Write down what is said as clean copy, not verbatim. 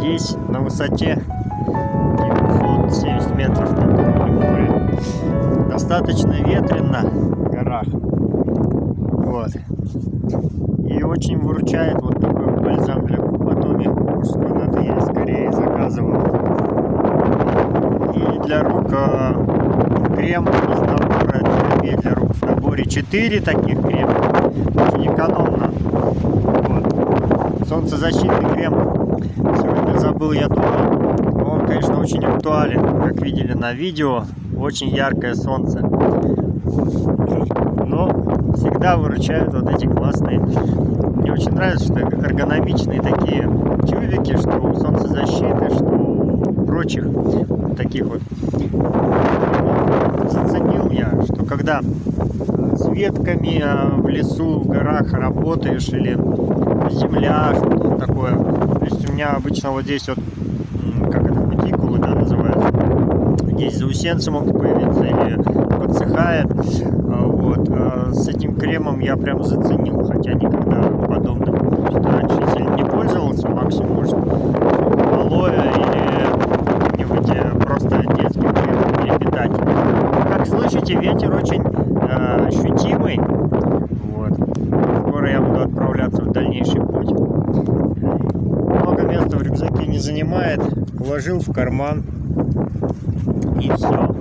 Здесь на высоте 970 метров над уровнем моря. Достаточно ветрено в горах. Вот. И очень выручает вот такой бальзам для губ. Атоми мужской, надо я скорее заказывал. И для рук крем из набора терапии для рук в наборе 4 таких крема. Очень экономно. Вот. Солнцезащитный крем. Сегодня забыл я дома. Он, конечно, очень актуален. Как видели на видео, очень яркое солнце. Но всегда выручают вот эти классные. Мне очень нравится, что эргономичные такие тюбики, что у солнцезащиты, что у прочих вот таких вот. Заценил я, что когда с ветками в лесу, в горах работаешь или земля, что-то такое. То есть у меня обычно вот здесь вот, как это, кутикулы, да, называются. Здесь заусенцы могут появиться или подсыхает. Вот. С этим кремом я прям заценил, хотя никогда подобным раньше сильно не пользовался. Максимум, может, алоэ или каким-нибудь просто детским кремом или питательным. Как слышите, ветер очень ощутимый. Вот. Скоро я буду отправляться в дальнейший путь. Много места в рюкзаке не занимает. Положил в карман и все.